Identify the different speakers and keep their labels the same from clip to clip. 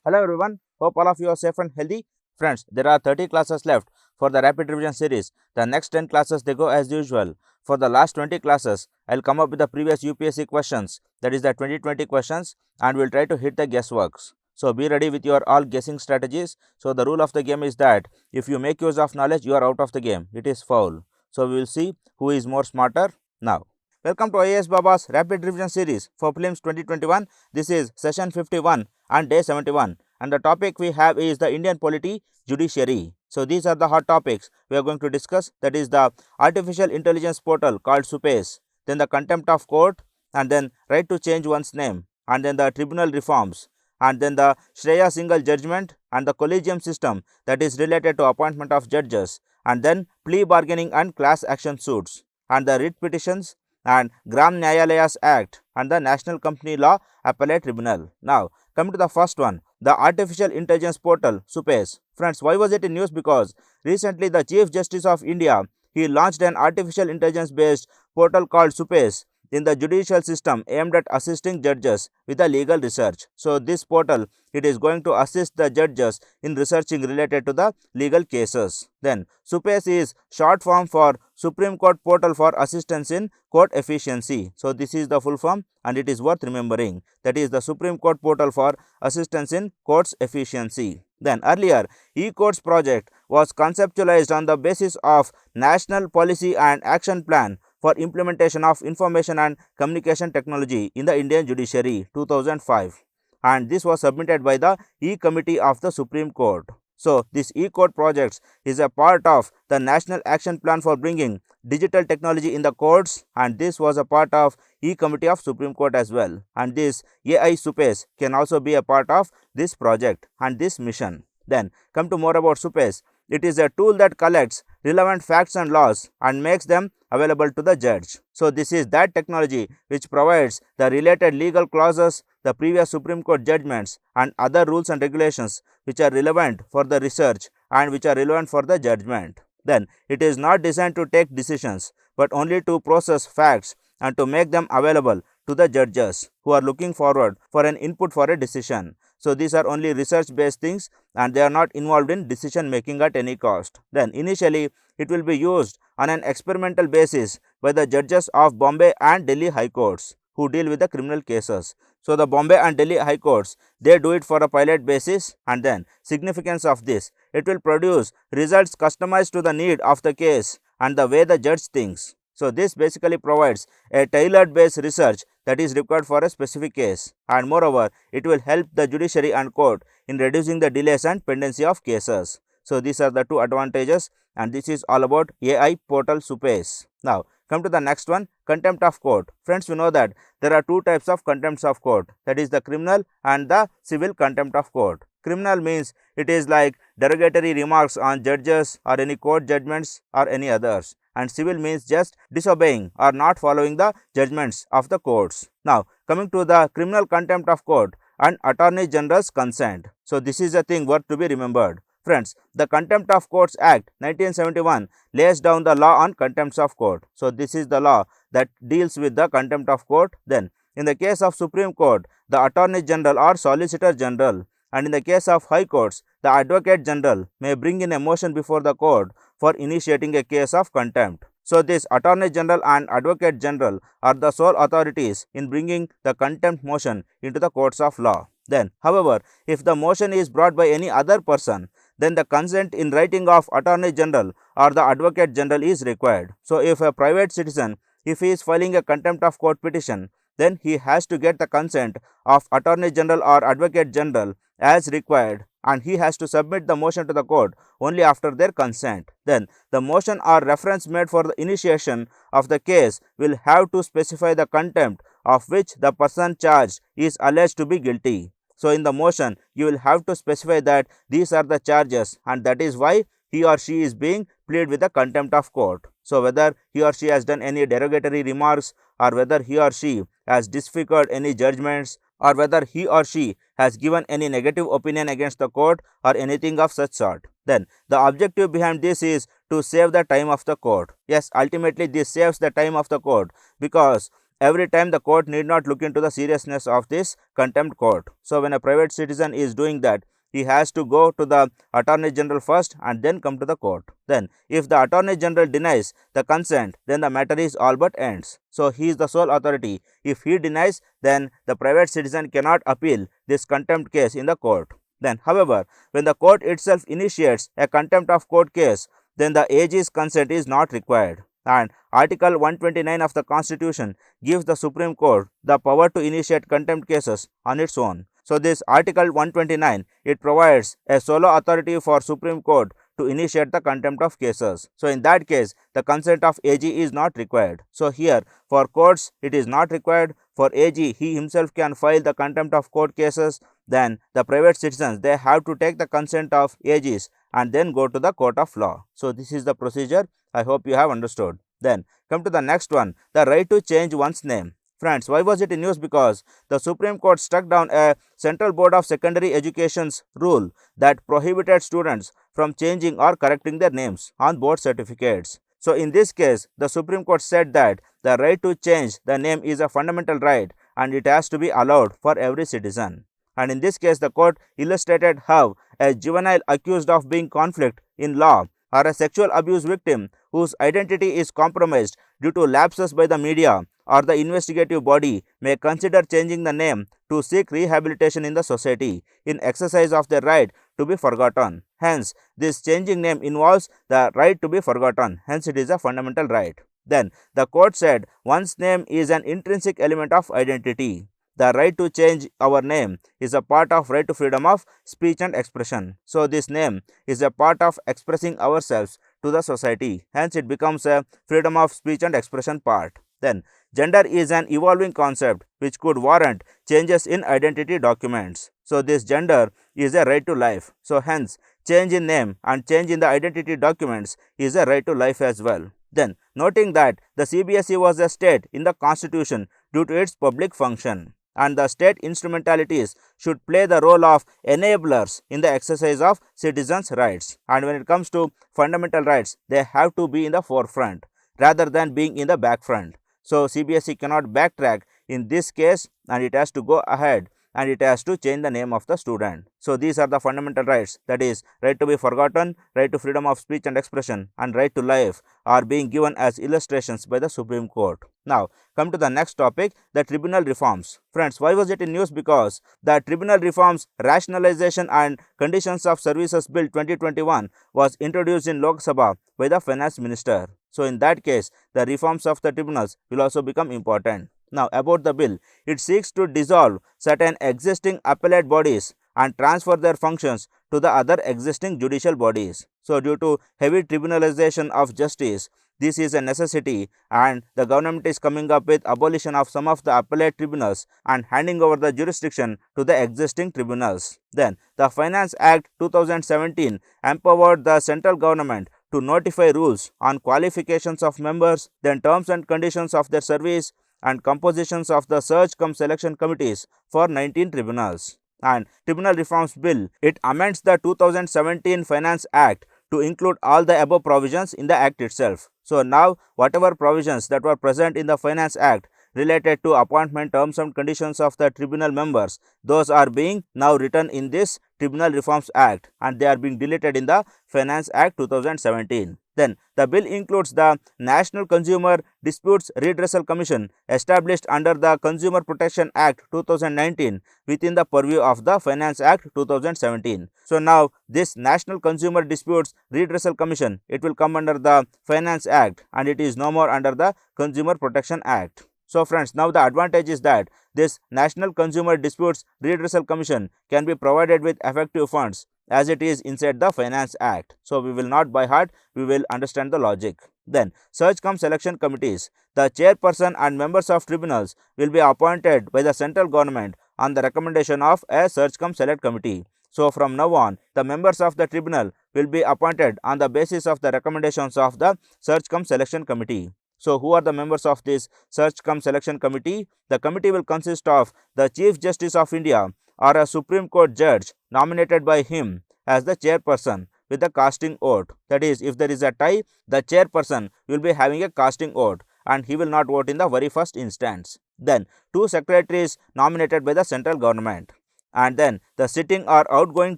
Speaker 1: Hello everyone, hope all of you are safe and healthy. Friends, there are 30 classes left for the rapid revision series. The next 10 classes they go as usual. For the last 20 classes, I'll come up with the previous UPSC questions, that is the 2020 questions, and we'll try to hit the guessworks. So be ready with your all guessing strategies. So the rule of the game is that if you make use of knowledge, you are out of the game. It is foul. So we will see who is more smarter now. Welcome to IAS Baba's Rapid Revision Series for Prelims 2021. This is session 51 and day 71, and the topic we have is the Indian polity judiciary. So these are the hot topics we are going to discuss, that is the artificial intelligence portal called SUPACE, then the contempt of court, and then right to change one's name, and then the tribunal reforms, and then the Shreya single judgment and the collegium system that is related to appointment of judges, and then plea bargaining and class action suits, and the writ petitions, and Gram Nyayalayas Act, and the National Company Law Appellate Tribunal. Now, coming to the first one, the Artificial Intelligence Portal, SUPACE. Friends, why was it in news? Because recently the Chief Justice of India, he launched an artificial intelligence based portal called SUPACE in the judicial system aimed at assisting judges with the legal research. So this portal, it is going to assist the judges in researching related to the legal cases. Then SUPACE is short form for Supreme Court Portal for Assistance in Court Efficiency. So this is the full form and it is worth remembering. That is the Supreme Court Portal for Assistance in Courts Efficiency. Then earlier, e-courts project was conceptualized on the basis of National Policy and Action Plan for Implementation of Information and Communication Technology in the Indian Judiciary 2005, and this was submitted by the E-Committee of the Supreme Court. So this e-court projects is a part of the National Action Plan for bringing digital technology in the courts, and this was a part of E-Committee of Supreme Court as well, and this AI SUPACE can also be a part of this project and this mission. Then come to more about SUPACE. It is a tool that collects relevant facts and laws and makes them available to the judge. So this is that technology which provides the related legal clauses, the previous Supreme Court judgments, and other rules and regulations which are relevant for the research and which are relevant for the judgment. Then it is not designed to take decisions but only to process facts and to make them available to the judges who are looking forward for an input for a decision. So these are only research based things and they are not involved in decision making at any cost. Then initially it will be used on an experimental basis by the judges of Bombay and Delhi High Courts who deal with the criminal cases. So the Bombay and Delhi High Courts, they do it for a pilot basis, and then significance of this, it will produce results customized to the need of the case and the way the judge thinks. So this basically provides a tailored based research that is required for a specific case, and moreover it will help the judiciary and court in reducing the delays and pendency of cases. So these are the two advantages, and this is all about AI portal SUPACE. Now come to the next one, contempt of court. Friends, we know that there are two types of contempts of court, that is the criminal and the civil contempt of court. Criminal means it is like derogatory remarks on judges or any court judgments or any others, and civil means just disobeying or not following the judgments of the courts. Now coming to the criminal contempt of court and Attorney General's consent. So this is a thing worth to be remembered. Friends, the Contempt of Courts Act 1971 lays down the law on contempts of court. So this is the law that deals with the contempt of court. Then in the case of Supreme Court, the Attorney General or Solicitor General, and in the case of High Courts, the Advocate General may bring in a motion before the court for initiating a case of contempt. So this Attorney General and Advocate General are the sole authorities in bringing the contempt motion into the courts of law. Then, however, if the motion is brought by any other person, then the consent in writing of Attorney General or the Advocate General is required. So if a private citizen, if he is filing a contempt of court petition, then he has to get the consent of Attorney General or Advocate General as required, and he has to submit the motion to the court only after their consent. Then the motion or reference made for the initiation of the case will have to specify the contempt of which the person charged is alleged to be guilty. So in the motion you will have to specify that these are the charges, and that is why he or she is being pleaded with the contempt of court. So whether he or she has done any derogatory remarks, or whether he or she has disfigured any judgments, or whether he or she has given any negative opinion against the court or anything of such sort. Then the objective behind this is to save the time of the court. Yes, ultimately this saves the time of the court, because every time the court need not look into the seriousness of this contempt court. So when a private citizen is doing that, he has to go to the Attorney General first and then come to the court. Then if the Attorney General denies the consent, then the matter is all but ends. So he is the sole authority. If he denies, then the private citizen cannot appeal this contempt case in the court. Then however, when the court itself initiates a contempt of court case, then the AG's consent is not required. And Article 129 of the Constitution gives the Supreme Court the power to initiate contempt cases on its own. So this Article 129, it provides a solo authority for Supreme Court to initiate the contempt of cases. So in that case, the consent of AG is not required. So here for courts, it is not required. For AG, he himself can file the contempt of court cases. Then the private citizens, they have to take the consent of AGs and then go to the court of law. So this is the procedure. I hope you have understood. Then come to the next one, the right to change one's name. Friends, why was it in news? Because the Supreme Court struck down a Central Board of Secondary Education's rule that prohibited students from changing or correcting their names on board certificates. So in this case, the Supreme Court said that the right to change the name is a fundamental right and it has to be allowed for every citizen. And in this case, the court illustrated how a juvenile accused of being conflict in law or a sexual abuse victim whose identity is compromised due to lapses by the media or the investigative body may consider changing the name to seek rehabilitation in the society in exercise of their right to be forgotten. Hence, this changing name involves the right to be forgotten. Hence, it is a fundamental right. Then, the court said one's name is an intrinsic element of identity. The right to change our name is a part of right to freedom of speech and expression. So, this name is a part of expressing ourselves to the society. Hence, it becomes a freedom of speech and expression part. Then, gender is an evolving concept which could warrant changes in identity documents. So, this gender is a right to life. So, hence, change in name and change in the identity documents is a right to life as well. Then, noting that the CBSE was a state in the Constitution due to its public function, and the state instrumentalities should play the role of enablers in the exercise of citizens' rights. And when it comes to fundamental rights, they have to be in the forefront rather than being in the back front. So, CBSE cannot backtrack in this case and it has to go ahead and it has to change the name of the student. So, these are the fundamental rights, that is right to be forgotten, right to freedom of speech and expression and right to life are being given as illustrations by the Supreme Court. Now, come to the next topic, the tribunal reforms. Friends, why was it in news? Because the Tribunal Reforms Rationalization and Conditions of Services Bill 2021 was introduced in Lok Sabha by the Finance Minister. So, in that case, the reforms of the tribunals will also become important. Now, about the bill, it seeks to dissolve certain existing appellate bodies and transfer their functions to the other existing judicial bodies. So, due to heavy tribunalization of justice, this is a necessity and the government is coming up with abolition of some of the appellate tribunals and handing over the jurisdiction to the existing tribunals. Then, the Finance Act 2017 empowered the central government to notify rules on qualifications of members, then terms and conditions of their service and compositions of the search cum selection committees for 19 tribunals. And Tribunal Reforms Bill, it amends the 2017 Finance Act to include all the above provisions in the Act itself. So, now whatever provisions that were present in the Finance Act related to appointment, terms and conditions of the tribunal members, those are being now written in this Tribunal Reforms Act and they are being deleted in the Finance Act 2017. Then, the bill includes the National Consumer Disputes Redressal Commission established under the Consumer Protection Act 2019 within the purview of the Finance Act 2017. So, now this National Consumer Disputes Redressal Commission, it will come under the Finance Act and it is no more under the Consumer Protection Act. So, friends, now the advantage is that this National Consumer Disputes Redressal Commission can be provided with effective funds as it is inside the Finance Act. So, we will not by heart, we will understand the logic. Then, search cum selection committees. The chairperson and members of tribunals will be appointed by the central government on the recommendation of a search cum select committee. So, from now on, the members of the tribunal will be appointed on the basis of the recommendations of the search cum selection committee. So, who are the members of this search cum selection committee? The committee will consist of the Chief Justice of India or a Supreme Court judge nominated by him as the chairperson with a casting vote. That is, if there is a tie, the chairperson will be having a casting vote and he will not vote in the very first instance. Then 2 secretaries nominated by the central government, and then the sitting or outgoing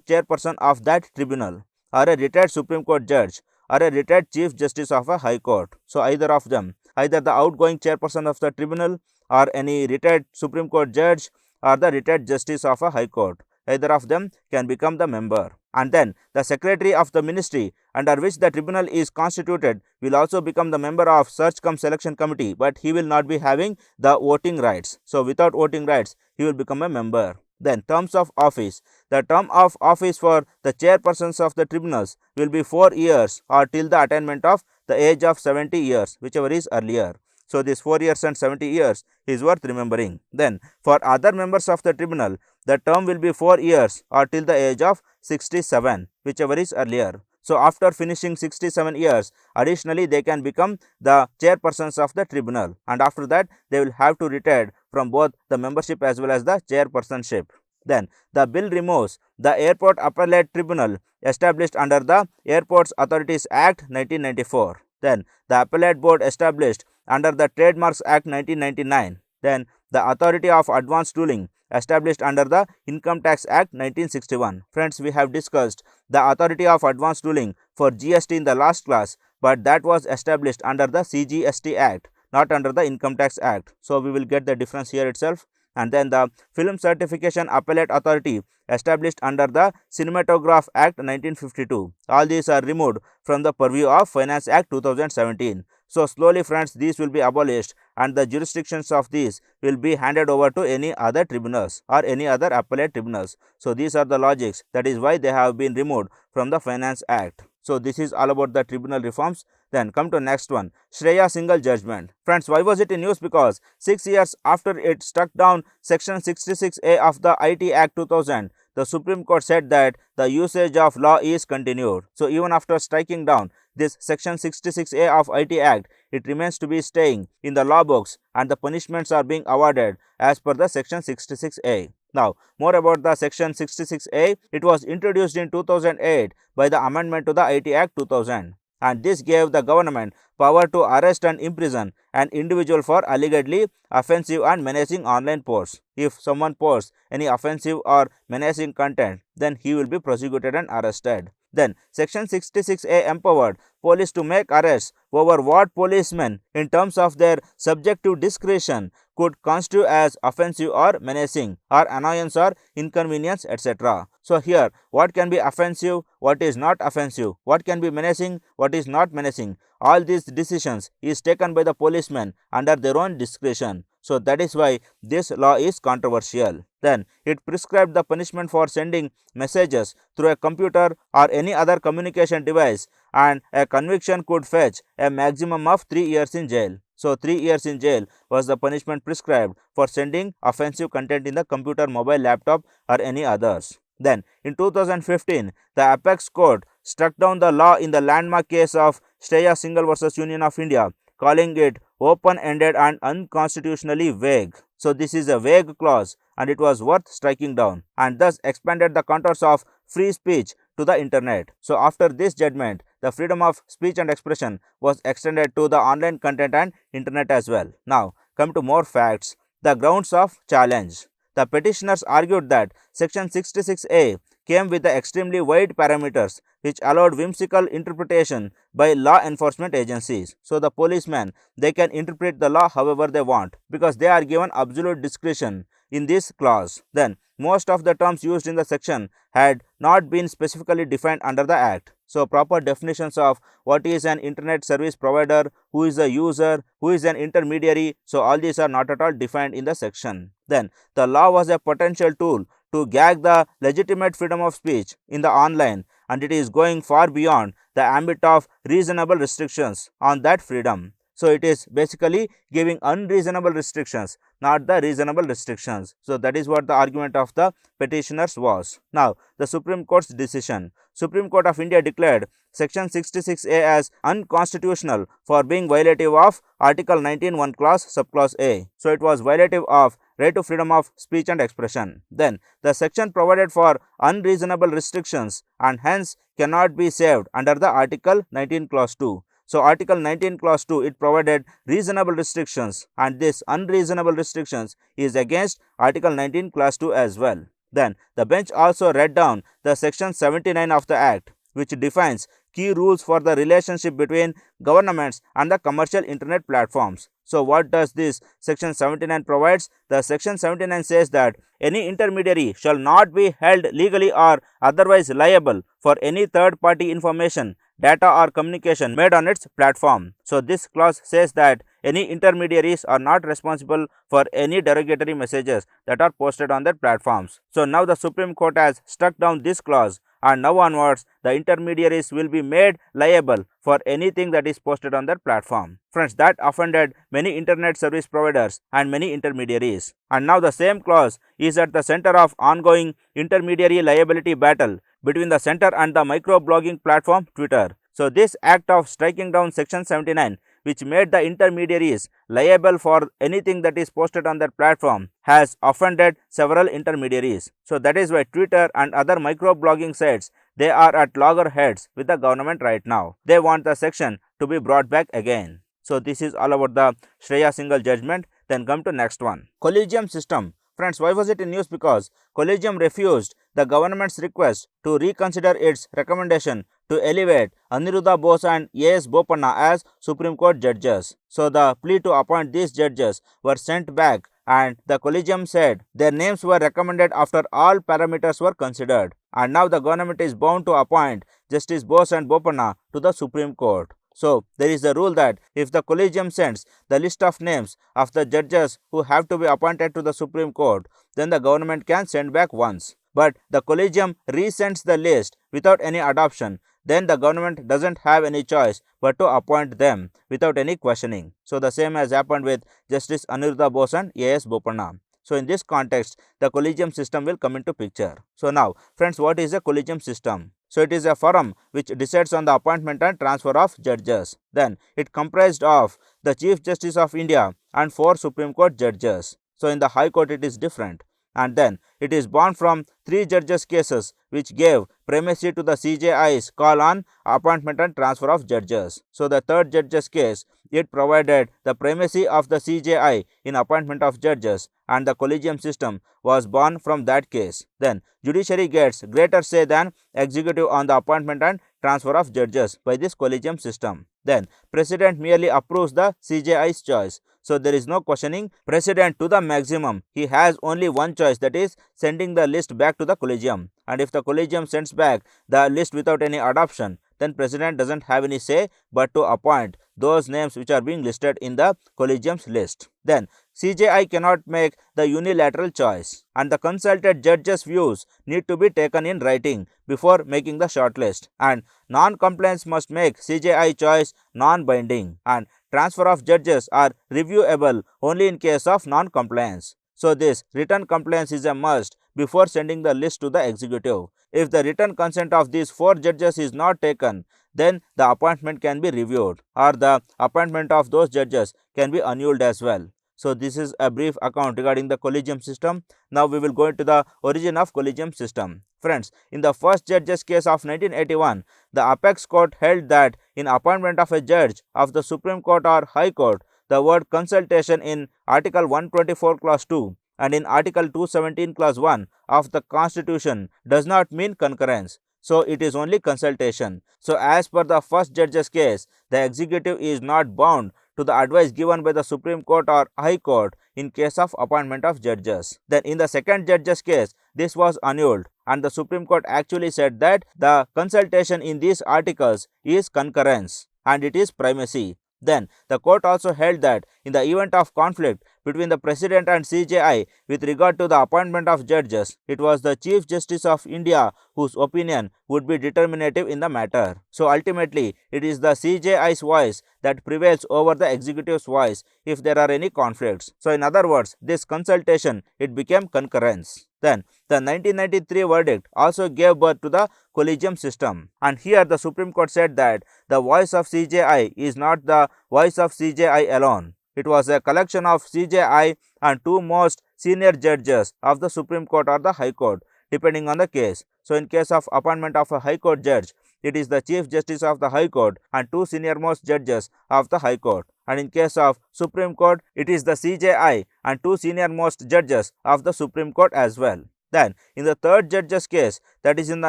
Speaker 1: chairperson of that tribunal, or a retired Supreme Court judge, or a retired Chief Justice of a High Court. So either of them, either the outgoing chairperson of the tribunal, or any retired Supreme Court judge, or the retired Justice of a High Court, either of them can become the member. And then the secretary of the ministry under which the tribunal is constituted will also become the member of search cum selection committee, but he will not be having the voting rights. So without voting rights, he will become a member. Then terms of office. The term of office for the chairpersons of the tribunals will be 4 years or till the attainment of the age of 70 years, whichever is earlier. So this 4 years and 70 years is worth remembering. Then for other members of the tribunal, the term will be 4 years or till the age of 67, whichever is earlier. So after finishing 67 years, additionally they can become the chairpersons of the tribunal, and after that they will have to retire from both the membership as well as the chairpersonship. Then the bill removes the Airport Appellate Tribunal established under the Airports Authorities Act 1994. Then the Appellate Board established under the Trademarks Act 1999. Then the Authority of Advanced Ruling established under the Income Tax Act 1961. Friends, we have discussed the Authority of Advanced Ruling for GST in the last class, but that was established under the CGST Act, not under the Income Tax Act. So we will get the difference here itself. And then the Film Certification Appellate Authority established under the Cinematograph Act 1952. All these are removed from the purview of Finance Act 2017. So slowly friends, these will be abolished and the jurisdictions of these will be handed over to any other tribunals or any other appellate tribunals. So these are the logics, that is why they have been removed from the Finance Act. So this is all about the tribunal reforms. Then come to next one, Shreya Singhal judgment. Friends, why was it in news? Because 6 years after it struck down section 66A of the IT Act 2000, the Supreme Court said that the usage of law is continued. So even after striking down this section 66A of IT Act, it remains to be staying in the law books and the punishments are being awarded as per the section 66A. Now, more about the section 66A. It was introduced in 2008 by the amendment to the IT Act 2000, and this gave the government power to arrest and imprison an individual for allegedly offensive and menacing online posts. If someone posts any offensive or menacing content, then he will be prosecuted and arrested. Then section 66A empowered police to make arrests over what policemen, in terms of their subjective discretion, could constitute as offensive or menacing or annoyance or inconvenience, etc. So here, what can be offensive, what is not offensive, what can be menacing, what is not menacing, all these decisions is taken by the policemen under their own discretion. So that is why this law is controversial. Then it prescribed the punishment for sending messages through a computer or any other communication device, and a conviction could fetch a maximum of 3 years in jail. So 3 years in jail was the punishment prescribed for sending offensive content in the computer, mobile, laptop or any others. Then in 2015, the Apex Court struck down the law in the landmark case of Shreya Singhal versus Union of India, calling it open-ended and unconstitutionally vague. So this is a vague clause and it was worth striking down, and thus expanded the contours of free speech to the internet. So after this judgment, the freedom of speech and expression was extended to the online content and internet as well. Now come to more facts. The grounds of challenge. The petitioners argued that section 66A came with the extremely wide parameters which allowed whimsical interpretation by law enforcement agencies. So the policemen, they can interpret the law however they want because they are given absolute discretion in this clause. Then most of the terms used in the section had not been specifically defined under the Act. So proper definitions of what is an internet service provider, who is a user, who is an intermediary, so all these are not at all defined in the section. Then the law was a potential tool to gag the legitimate freedom of speech in the online, and it is going far beyond the ambit of reasonable restrictions on that freedom. So it is basically giving unreasonable restrictions, not the reasonable restrictions. So that is what the argument of the petitioners was. Now the Supreme Court's decision. Supreme Court of India declared section 66A as unconstitutional for being violative of Article 19 1 clause subclause A. So it was violative of right to freedom of speech and expression. Then the section provided for unreasonable restrictions and hence cannot be saved under the Article 19 clause 2. So Article 19 Clause 2, it provided reasonable restrictions, and this unreasonable restrictions is against Article 19 Clause 2 as well. Then the bench also read down the Section 79 of the Act, which defines key rules for the relationship between governments and the commercial internet platforms. So what does this Section 79 provides? The Section 79 says that any intermediary shall not be held legally or otherwise liable for any third party information, data or communication made on its platform. So this clause says that any intermediaries are not responsible for any derogatory messages that are posted on their platforms. So now the Supreme Court has struck down this clause, and now onwards the intermediaries will be made liable for anything that is posted on their platform. Friends, that offended many internet service providers and many intermediaries. And now the same clause is at the center of ongoing intermediary liability battle between the center and the microblogging platform Twitter. So this act of striking down Section 79, which made the intermediaries liable for anything that is posted on their platform, has offended several intermediaries. So that is why Twitter and other microblogging sites, they are at loggerheads with the government right now. They want the section to be brought back again. So this is all about the Shreya Singhal judgment. Then come to next one. Collegium system. Friends, why was it in news? Because Collegium refused the government's request to reconsider its recommendation to elevate Aniruddha Bose and A.S. Bopanna as Supreme Court judges. So the plea to appoint these judges were sent back, and the Collegium said their names were recommended after all parameters were considered, and now the government is bound to appoint Justice Bose and Bopanna to the Supreme Court. So there is a rule that if the Collegium sends the list of names of the judges who have to be appointed to the Supreme Court, then the government can send back once. But the Collegium resends the list without any adoption, then the government doesn't have any choice but to appoint them without any questioning. So the same has happened with Justice Aniruddha Bose and A.S. Bopanna. So in this context, the Collegium system will come into picture. So now, friends, what is a Collegium system? So it is a forum which decides on the appointment and transfer of judges. Then it comprised of the Chief Justice of India and 4 Supreme Court judges. So in the High Court it is different. And then it is born from 3 judges cases which gave primacy to the CJI's call on appointment and transfer of judges. So the 3rd judge's case, it provided the primacy of the CJI in appointment of judges, and the Collegium system was born from that case. Then judiciary gets greater say than executive on the appointment and transfer of judges by this Collegium system. Then President merely approves the CJI's choice. So there is no questioning President to the maximum. He has only one choice, that is sending the list back to the Collegium. And if the Collegium sends back the list without any adoption, then President doesn't have any say but to appoint those names which are being listed in the Collegium's list. Then CJI cannot make the unilateral choice, and the consulted judges' views need to be taken in writing before making the shortlist, and non-compliance must make CJI choice non-binding, and transfer of judges are reviewable only in case of non-compliance. So this written compliance is a must before sending the list to the executive. If the written consent of these 4 judges is not taken, then the appointment can be reviewed, or the appointment of those judges can be annulled as well. So this is a brief account regarding the Collegium system. Now we will go into the origin of Collegium system. Friends, in the first judge's case of 1981, the Apex Court held that in appointment of a judge of the Supreme Court or High Court, the word consultation in Article 124 Clause 2 and in Article 217 Clause 1 of the Constitution does not mean concurrence. So it is only consultation. So as per the first judge's case, the executive is not bound to the advice given by the Supreme Court or High Court in case of appointment of judges. Then in the second judge's case, this was annulled, and the Supreme Court actually said that the consultation in these articles is concurrence and it is primacy. Then the court also held that in the event of conflict between the President and CJI with regard to the appointment of judges, it was the Chief Justice of India whose opinion would be determinative in the matter. So ultimately, it is the CJI's voice that prevails over the executive's voice if there are any conflicts. So in other words, this consultation, it became concurrence. Then the 1993 verdict also gave birth to the Collegium system, and here the Supreme Court said that the voice of CJI is not the voice of CJI alone. It was a collection of CJI and 2 most senior judges of the Supreme Court or the High Court, depending on the case. So in case of appointment of a High Court judge, it is the Chief Justice of the High Court and two senior-most judges of the High Court. And in case of Supreme Court, it is the CJI and two senior-most judges of the Supreme Court as well. Then, in the third judge's case, that is in the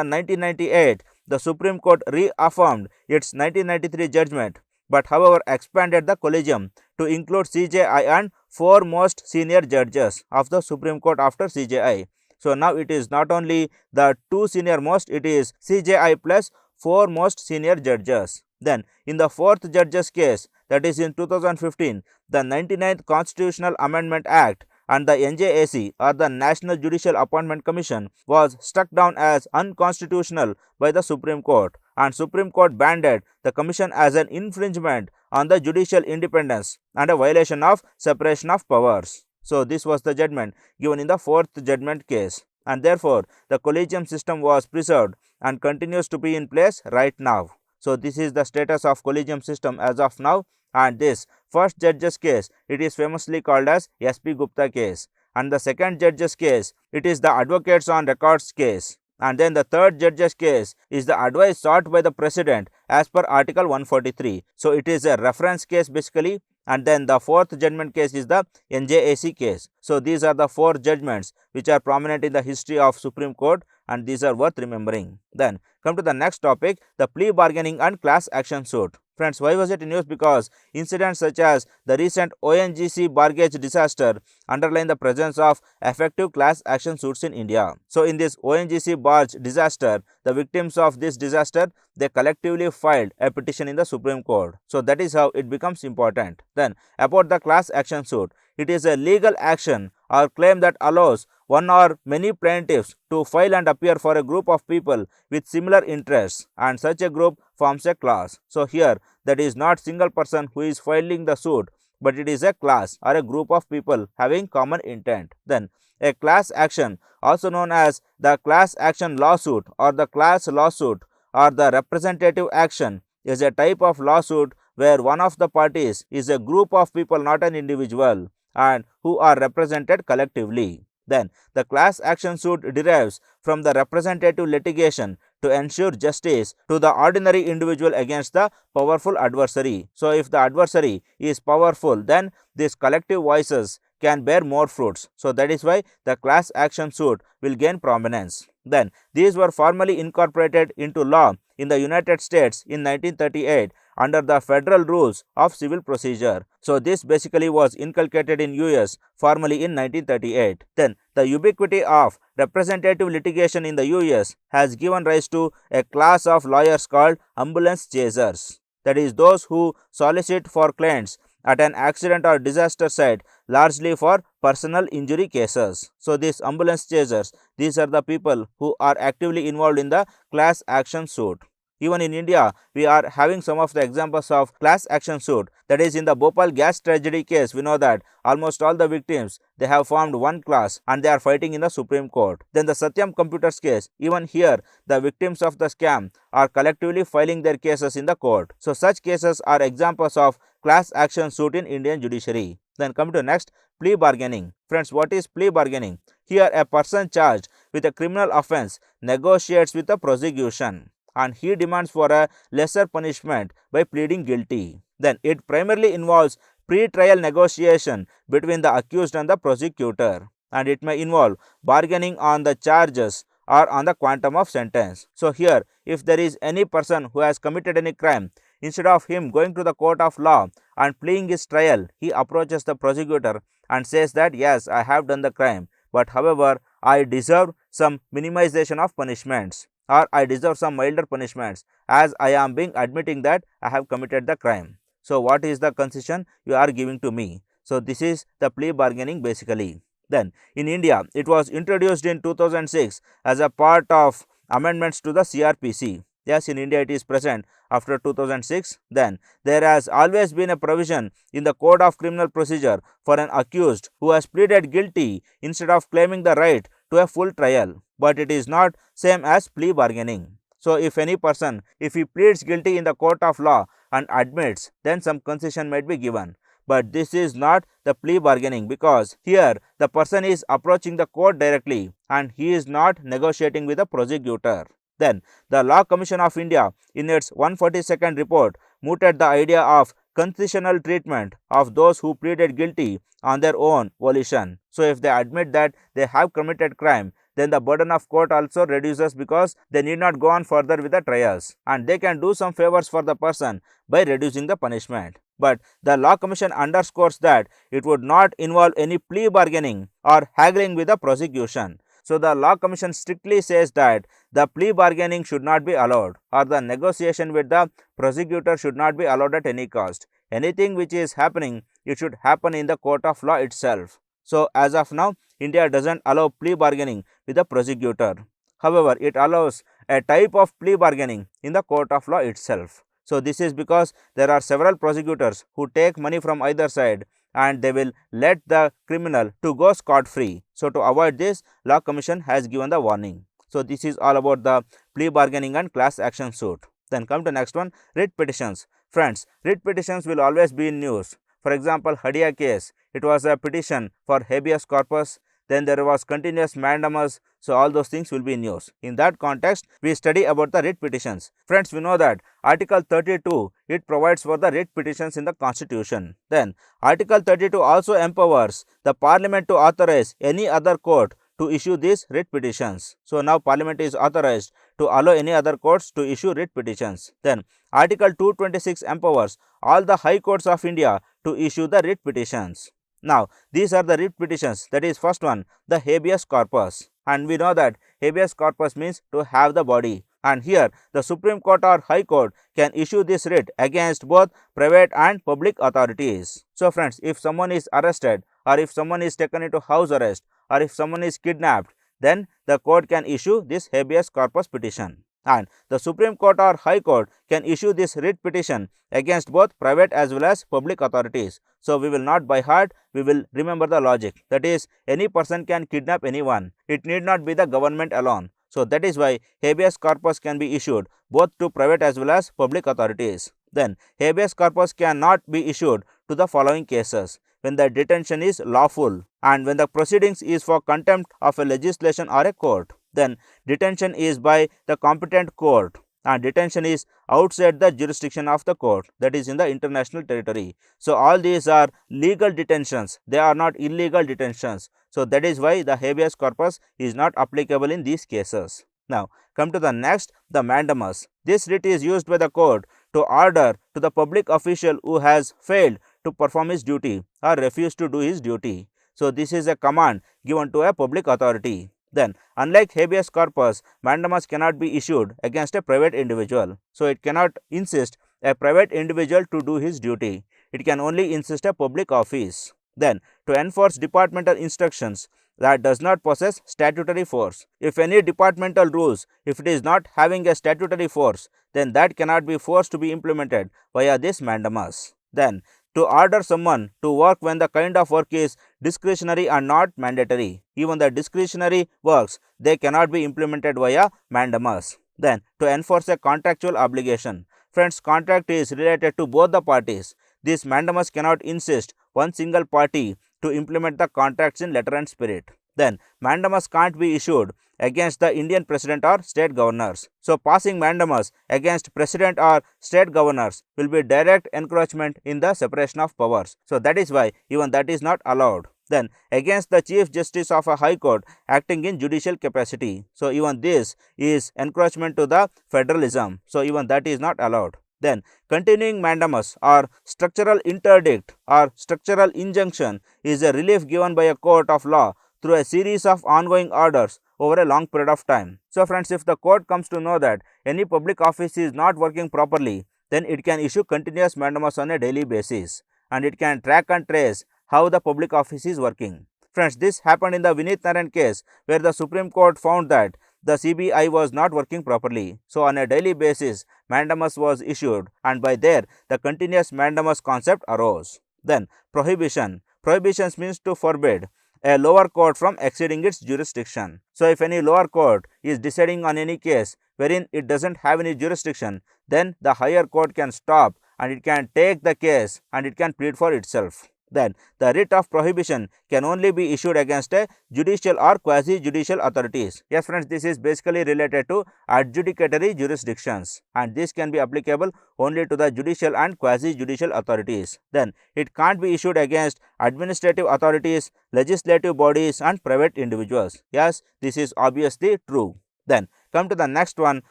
Speaker 1: 1998, the Supreme Court reaffirmed its 1993 judgment, but however expanded the collegium to include CJI and four most senior judges of the Supreme Court after CJI. So now it is not only the two senior most, it is CJI plus four most senior judges. Then in the fourth judge's case, that is in 2015, the 99th Constitutional Amendment Act and the NJAC or the National Judicial Appointment Commission was struck down as unconstitutional by the Supreme Court, and Supreme Court banded the commission as an infringement on the judicial independence and a violation of separation of powers. So this was the judgment given in the fourth judgment case, and therefore the collegium system was preserved and continues to be in place right now. So this is the status of collegium system as of now, and this first judge's case, it is famously called as S.P. Gupta case, and the second judge's case, it is the Advocates on Records case, and then the third judge's case is the advice sought by the President as per Article 143. So it is a reference case basically, and then the fourth judgment case is the NJAC case. So these are the four judgments which are prominent in the history of Supreme Court, and these are worth remembering. Then come to the next topic, the plea bargaining and class action suit. Friends, why was it in news? Because incidents such as the recent ONGC bargage disaster underline the presence of effective class action suits in India. So in this ONGC barge disaster, the victims of this disaster, they collectively filed a petition in the Supreme Court. So that is how it becomes important. Then about the class action suit, it is a legal action or claim that allows one or many plaintiffs to file and appear for a group of people with similar interests, and such a group forms a class. So here that is not single person who is filing the suit, but it is a class or a group of people having common intent. Then a class action, also known as the class action lawsuit or the class lawsuit or the representative action, is a type of lawsuit where one of the parties is a group of people, not an individual, and who are represented collectively. Then the class action suit derives from the representative litigation to ensure justice to the ordinary individual against the powerful adversary. So if the adversary is powerful, then these collective voices can bear more fruits. So that is why the class action suit will gain prominence. Then these were formally incorporated into law in the United States in 1938 under the Federal Rules of Civil Procedure. So this basically was inculcated in US formally in 1938. Then the ubiquity of representative litigation in the US has given rise to a class of lawyers called ambulance chasers, that is those who solicit for clients at an accident or disaster site, largely for personal injury cases. So these ambulance chasers, these are the people who are actively involved in the class action suit. Even in India, we are having some of the examples of class action suit. That is, in the Bhopal gas tragedy case, we know that almost all the victims, they have formed one class and they are fighting in the Supreme Court. Then the Satyam Computers case, even here, the victims of the scam are collectively filing their cases in the court. So such cases are examples of class action suit in Indian judiciary. Then come to next, plea bargaining. Friends, what is plea bargaining? Here, a person charged with a criminal offense negotiates with the prosecution, and he demands for a lesser punishment by pleading guilty. Then it primarily involves pre-trial negotiation between the accused and the prosecutor, and it may involve bargaining on the charges or on the quantum of sentence. So here, if there is any person who has committed any crime, instead of him going to the court of law and pleading his trial, he approaches the prosecutor and says that yes, I have done the crime, but however, I deserve some minimization of punishments, or I deserve some milder punishments, as I am being admitting that I have committed the crime. So what is the concession you are giving to me? So this is the plea bargaining basically. Then in India, it was introduced in 2006 as a part of amendments to the CRPC. Yes, in India it is present after 2006. Then there has always been a provision in the Code of Criminal Procedure for an accused who has pleaded guilty instead of claiming the right to a full trial, but it is not same as plea bargaining. So if any person, if he pleads guilty in the court of law and admits, then some concession might be given. But this is not the plea bargaining, because here the person is approaching the court directly and he is not negotiating with the prosecutor. Then, the Law Commission of India, in its 142nd report, mooted the idea of concessional treatment of those who pleaded guilty on their own volition. So, if they admit that they have committed crime, then the burden of court also reduces because they need not go on further with the trials, and they can do some favors for the person by reducing the punishment. But the Law Commission underscores that it would not involve any plea bargaining or haggling with the prosecution. So, the Law Commission strictly says that the plea bargaining should not be allowed, or the negotiation with the prosecutor should not be allowed at any cost. Anything which is happening, it should happen in the court of law itself. So, as of now, India doesn't allow plea bargaining with the prosecutor. However, it allows a type of plea bargaining in the court of law itself. So, this is because there are several prosecutors who take money from either side and they will let the criminal to go scot free. So, to avoid this, Law Commission has given the warning. So, this is all about the plea bargaining and class action suit. Then come to next one, writ petitions. Friends, writ petitions will always be in news. For example, Hadia case, it was a petition for habeas corpus. Then there was continuous mandamus. So, all those things will be in news. In that context, we study about the writ petitions. Friends, we know that Article 32, it provides for the writ petitions in the Constitution. Then, Article 32 also empowers the Parliament to authorize any other court to issue these writ petitions. So, now Parliament is authorized to allow any other courts to issue writ petitions. Then, Article 226 empowers all the high courts of India to issue the writ petitions. Now, these are the writ petitions. That is, first one, the habeas corpus. And we know that habeas corpus means to have the body. And here, the Supreme Court or High Court can issue this writ against both private and public authorities. So, friends, if someone is arrested, or if someone is taken into house arrest, or if someone is kidnapped, then the court can issue this habeas corpus petition. And the Supreme Court or High Court can issue this writ petition against both private as well as public authorities. So, we will not by heart, we will remember the logic. That is, any person can kidnap anyone. It need not be the government alone. So, that is why habeas corpus can be issued both to private as well as public authorities. Then, habeas corpus cannot be issued to the following cases: when the detention is lawful, and when the proceedings is for contempt of a legislation or a court. Then, detention is by the competent court, and detention is outside the jurisdiction of the court, that is in the international territory. So, all these are legal detentions, they are not illegal detentions. So, that is why the habeas corpus is not applicable in these cases. Now, come to the next, the mandamus. This writ is used by the court to order to the public official who has failed to perform his duty or refused to do his duty. So, this is a command given to a public authority. Then, unlike habeas corpus, mandamus cannot be issued against a private individual. So, it cannot insist a private individual to do his duty. It can only insist a public office. Then, to enforce departmental instructions that does not possess statutory force. If any departmental rules, if it is not having a statutory force, then that cannot be forced to be implemented via this mandamus. Then, to order someone to work when the kind of work is discretionary and not mandatory. Even the discretionary works, they cannot be implemented via mandamus. Then, to enforce a contractual obligation. Friends, contract is related to both the parties. This mandamus cannot insist one single party to implement the contracts in letter and spirit. Then, mandamus can't be issued against the Indian president or state governors. So, passing mandamus against president or state governors will be direct encroachment in the separation of powers. So, that is why even that is not allowed. Then, against the Chief Justice of a High Court acting in judicial capacity. So, even this is encroachment to the federalism. So, even that is not allowed. Then, continuing mandamus or structural interdict or structural injunction is a relief given by a court of law through a series of ongoing orders over a long period of time. So, friends, if the court comes to know that any public office is not working properly, then it can issue continuous mandamus on a daily basis, and it can track and trace how the public office is working. Friends, this happened in the Vineet Narayan case, where the Supreme Court found that the CBI was not working properly. So, on a daily basis, mandamus was issued, and by there, the continuous mandamus concept arose. Then, prohibition. Prohibitions means to forbid a lower court from exceeding its jurisdiction. So, if any lower court is deciding on any case wherein it doesn't have any jurisdiction, then the higher court can stop and it can take the case and it can plead for itself. Then the writ of prohibition can only be issued against a judicial or quasi-judicial authorities. Yes friends, this is basically related to adjudicatory jurisdictions, and this can be applicable only to the judicial and quasi-judicial authorities. Then it can't be issued against administrative authorities, legislative bodies and private individuals. Yes, this is obviously true. Then come to the next one,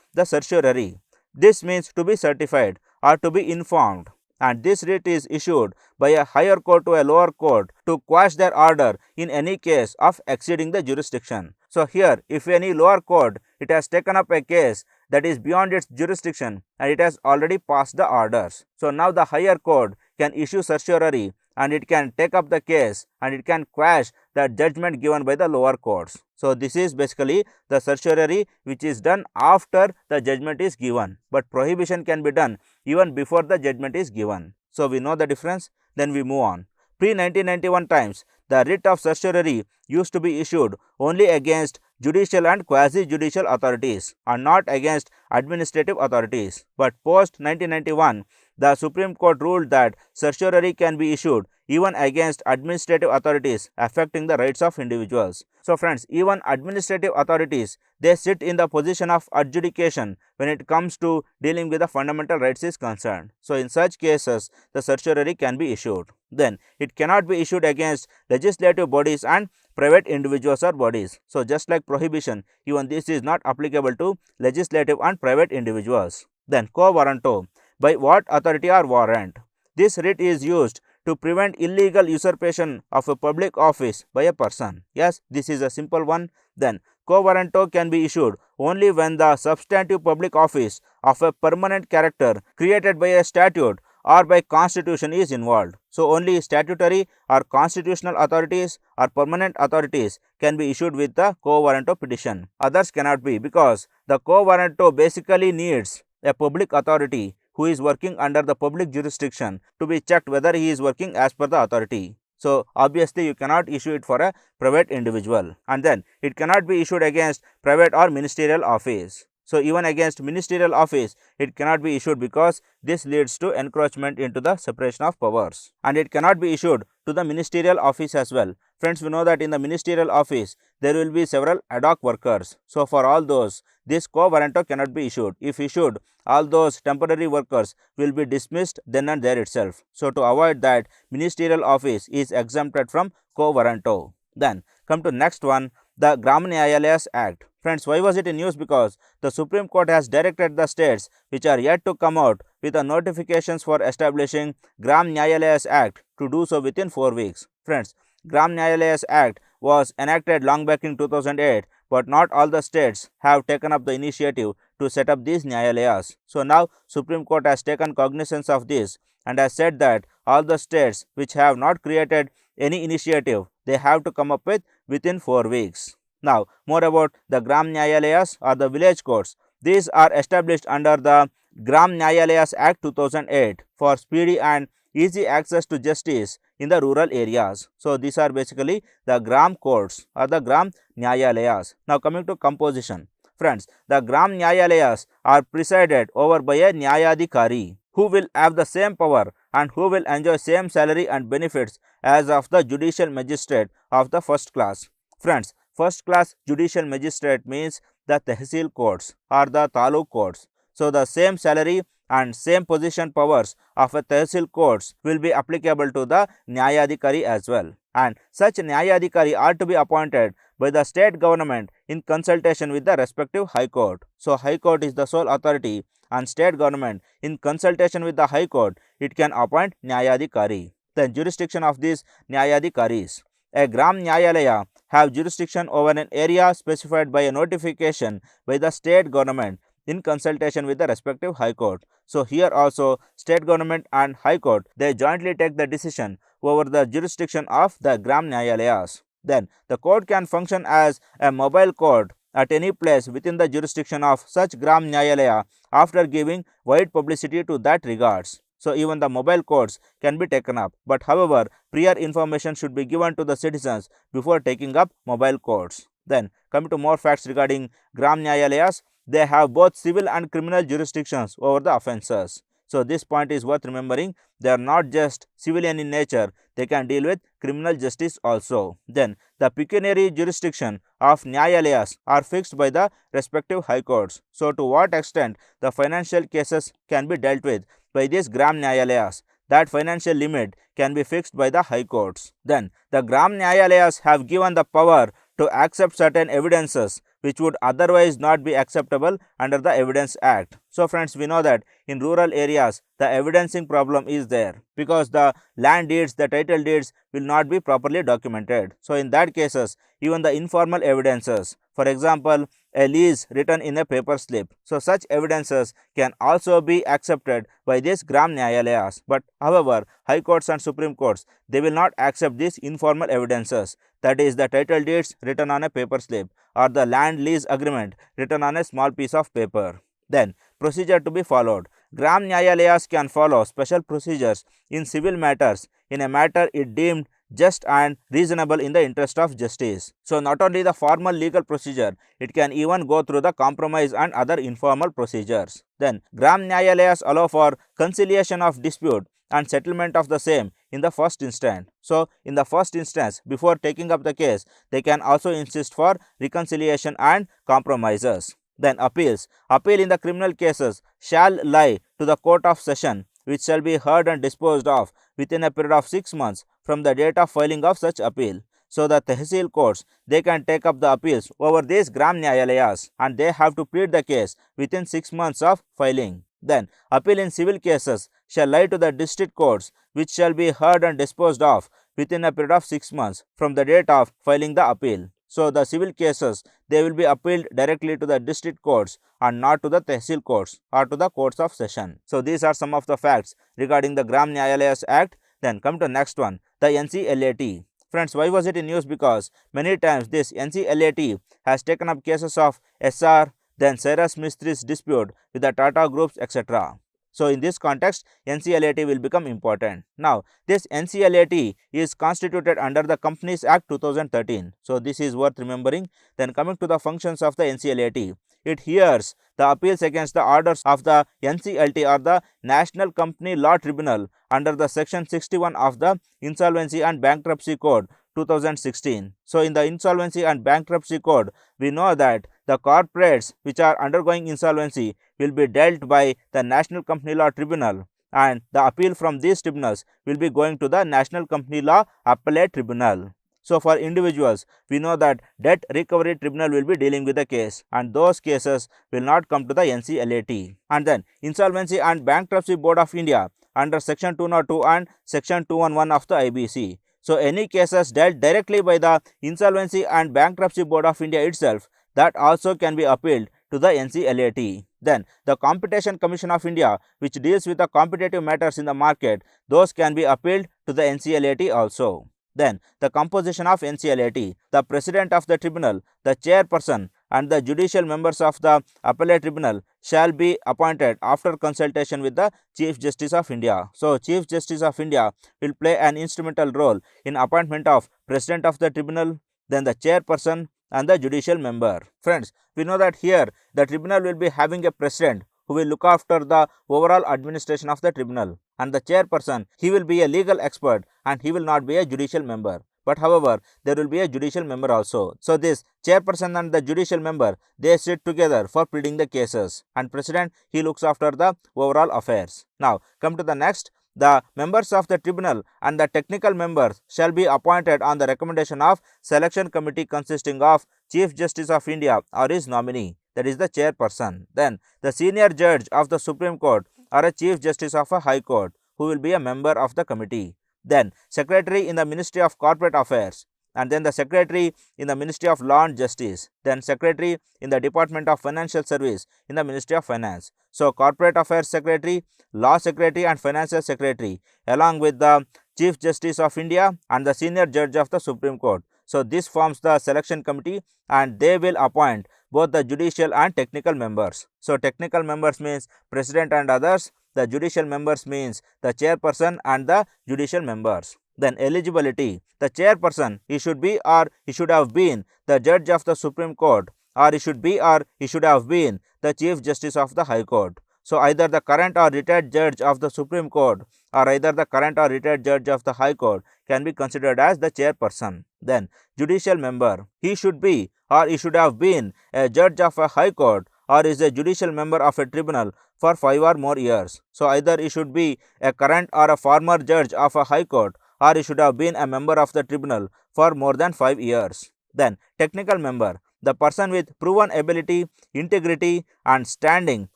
Speaker 1: the certiorari. This means to be certified or to be informed, and this writ is issued by a higher court to a lower court to quash their order in any case of exceeding the jurisdiction. So here, if any lower court, it has taken up a case that is beyond its jurisdiction and it has already passed the orders. So now the higher court can issue certiorari and it can take up the case and it can quash the judgment given by the lower courts. So this is basically the certiorari which is done after the judgment is given, but prohibition can be done even before the judgment is given. So we know the difference. Then we move on. Pre-1991 times, the writ of certiorari used to be issued only against judicial and quasi-judicial authorities and not against administrative authorities. But post 1991, the Supreme Court ruled that certiorari can be issued even against administrative authorities affecting the rights of individuals. So friends, even administrative authorities, they sit in the position of adjudication when it comes to dealing with the fundamental rights is concerned. So in such cases, the certiorari can be issued. Then it cannot be issued against legislative bodies and private individuals or bodies. So just like prohibition, even this is not applicable to legislative and private individuals. Then quo warranto, by what authority or warrant? This writ is used to prevent illegal usurpation of a public office by a person. Yes, this is a simple one. Then quo warranto can be issued only when the substantive public office of a permanent character created by a statute or by constitution is involved. So only statutory or constitutional authorities or permanent authorities can be issued with the quo warranto petition. Others cannot be, because the quo warranto basically needs a public authority who is working under the public jurisdiction to be checked whether he is working as per the authority. So obviously you cannot issue it for a private individual, and then it cannot be issued against private or ministerial office. So even against ministerial office it cannot be issued, because this leads to encroachment into the separation of powers, and it cannot be issued to the ministerial office as well. Friends, we know that in the ministerial office there will be several ad hoc workers. So for all those, this quo warranto cannot be issued. If issued, all those temporary workers will be dismissed then and there itself. So to avoid that, ministerial office is exempted from quo warranto. Then come to next one, the Gram Nyayalayas Act. Friends, why was it in news? Because the Supreme Court has directed the states which are yet to come out with the notifications for establishing Gram Nyayalayas Act to do so within 4 weeks. Friends, Gram Nyayalayas Act was enacted long back in 2008, but not all the states have taken up the initiative to set up these Nyayalayas. So now Supreme Court has taken cognizance of this and has said that all the states which have not created any initiative, they have to come up with within 4 weeks. Now more about the Gram Nyayalayas or the village courts. These are established under the Gram Nyayalayas Act 2008 for speedy and easy access to justice in the rural areas. So these are basically the Gram courts or the Gram Nyayalayas. Now coming to composition. Friends, the Gram Nyayalayas are presided over by a Nyayadhikari who will have the same power and who will enjoy same salary and benefits as of the judicial magistrate of the first class. Friends, first class judicial magistrate means the Tehsil courts or the Taluk courts. So the same salary and same position powers of a Tehsil courts will be applicable to the Nyayadhikari as well. And such Nyayadhikari are to be appointed by the state government in consultation with the respective High Court. So High Court is the sole authority, and state government in consultation with the High Court, it can appoint Nyayadhikari. The jurisdiction of these Nyayadhikaris. A Gram Nyayalaya have jurisdiction over an area specified by a notification by the state government in consultation with the respective High Court. So here also state government and High Court, they jointly take the decision over the jurisdiction of the Gram Nyayalayas. Then the court can function as a mobile court at any place within the jurisdiction of such Gram Nyayalaya after giving wide publicity to that regards. So even the mobile courts can be taken up, but however prior information should be given to the citizens before taking up mobile courts. Then coming to more facts regarding Gram Nyayalayas, they have both civil and criminal jurisdictions over the offences. So this point is worth remembering. They are not just civilian in nature, they can deal with criminal justice also. Then the pecuniary jurisdiction of Nyayalayas are fixed by the respective high courts. So to what extent the financial cases can be dealt with by these Gram Nyayalayas, that financial limit can be fixed by the high courts. Then the Gram Nyayalayas have given the power to accept certain evidences which would otherwise not be acceptable under the Evidence Act. So friends, we know that in rural areas the evidencing problem is there because the land deeds, the title deeds will not be properly documented. So in that cases, even the informal evidences, for example, a lease written in a paper slip, so such evidences can also be accepted by these Gram Nyayalayas. But however, high courts and supreme courts, they will not accept these informal evidences, that is the title deeds written on a paper slip or the land lease agreement written on a small piece of paper. Then procedure to be followed. Gram Nyayalayas can follow special procedures in civil matters in a matter it deemed just and reasonable in the interest of justice. So not only the formal legal procedure, it can even go through the compromise and other informal procedures. Then Gram Nyayalayas allow for conciliation of dispute and settlement of the same in the first instance. So in the first instance, before taking up the case, they can also insist for reconciliation and compromises. Then appeals. Appeal in the criminal cases shall lie to the Court of Session, which shall be heard and disposed of within a period of 6 months from the date of filing of such appeal. So the Tehsil courts, they can take up the appeals over these Gram Nyayalayas and they have to plead the case within 6 months of filing. Then appeal in civil cases shall lie to the district courts, which shall be heard and disposed of within a period of 6 months from the date of filing the appeal. So the civil cases, they will be appealed directly to the district courts and not to the Tehsil courts or to the courts of session. So these are some of the facts regarding the Gram Nyayalayas Act. Then come to next one, the NCLAT. Friends, why was it in news? Because many times this NCLAT has taken up cases of SR, then Cyrus Mistri's dispute with the Tata groups, etc. So in this context, NCLAT will become important. Now, this NCLAT is constituted under the Companies Act 2013. So this is worth remembering. Then coming to the functions of the NCLAT, it hears the appeals against the orders of the NCLT or the National Company Law Tribunal under the section 61 of the Insolvency and Bankruptcy Code 2016. So in the Insolvency and Bankruptcy Code, we know that the corporates which are undergoing insolvency will be dealt by the National Company Law Tribunal, and the appeal from these tribunals will be going to the National Company Law Appellate Tribunal. So for individuals, we know that Debt Recovery Tribunal will be dealing with the case and those cases will not come to the NCLAT. And then Insolvency and Bankruptcy Board of India under section 202 and section 211 of the IBC. So any cases dealt directly by the Insolvency and Bankruptcy Board of India itself, that also can be appealed to the NCLAT. Then the Competition Commission of India, which deals with the competitive matters in the market, those can be appealed to the NCLAT also. Then the composition of NCLAT, the president of the tribunal, the chairperson and the judicial members of the appellate tribunal shall be appointed after consultation with the Chief Justice of India. So Chief Justice of India will play an instrumental role in appointment of president of the tribunal, then the chairperson and the judicial member. Friends, we know that here the tribunal will be having a president who will look after the overall administration of the tribunal, and the chairperson, he will be a legal expert and he will not be a judicial member. But however, there will be a judicial member also. So this chairperson and the judicial member, they sit together for pleading the cases, and president, he looks after the overall affairs. Now come to the next. The members of the tribunal and the technical members shall be appointed on the recommendation of selection committee consisting of Chief Justice of India or his nominee, that is the chairperson. Then the senior judge of the Supreme Court or a Chief Justice of a High Court, who will be a member of the committee. Then secretary in the Ministry of Corporate Affairs, and then the secretary in the Ministry of Law and Justice, then secretary in the Department of Financial Service in the Ministry of Finance. So Corporate Affairs Secretary, Law Secretary and Financial Secretary, along with the Chief Justice of India and the senior judge of the Supreme Court. So this forms the selection committee and they will appoint both the judicial and technical members. So technical members means president and others, the judicial members means the chairperson and the judicial members. Then eligibility, the chairperson, he should be or he should have been the judge of the Supreme Court, or he should be or he should have been the Chief Justice of the High Court. So either the current or retired judge of the Supreme Court or either the current or retired judge of the High Court can be considered as the chairperson. Then judicial member, he should be or he should have been a judge of a High Court or is a judicial member of a tribunal for 5 or more years. So either he should be a current or a former judge of a High Court or he should have been a member of the tribunal for more than 5 years. Then technical member, the person with proven ability, integrity and standing,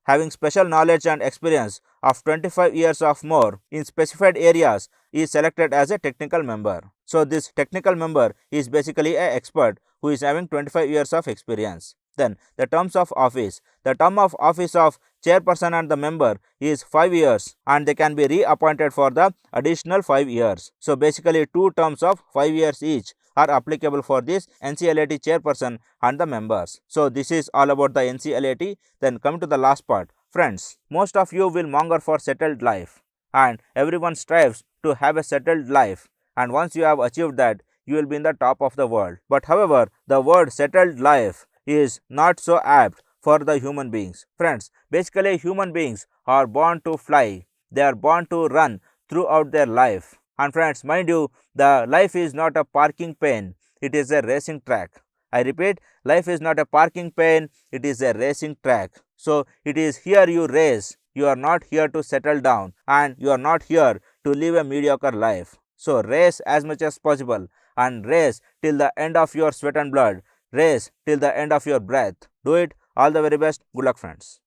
Speaker 1: having special knowledge and experience of 25 years or more in specified areas is selected as a technical member. So this technical member is basically an expert who is having 25 years of experience. Then the terms of office. The term of office of chairperson and the member is 5 years and they can be reappointed for the additional 5 years. So basically 2 terms of 5 years each are applicable for this NCLAT chairperson and the members. So this is all about the NCLAT. Then coming to the last part. Friends, most of you will monger for settled life and everyone strives to have a settled life, and once you have achieved that, you will be in the top of the world. But however, the word settled life is not so apt for the human beings. Friends, basically human beings are born to fly. They are born to run throughout their life. And friends, mind you, the life is not a parking pen, it is a racing track. I repeat, life is not a parking pen, it is a racing track. So it is here you race. You are not here to settle down and you are not here to live a mediocre life. So race as much as possible and race till the end of your sweat and blood. Race till the end of your breath. Do it. All the very best. Good luck, friends.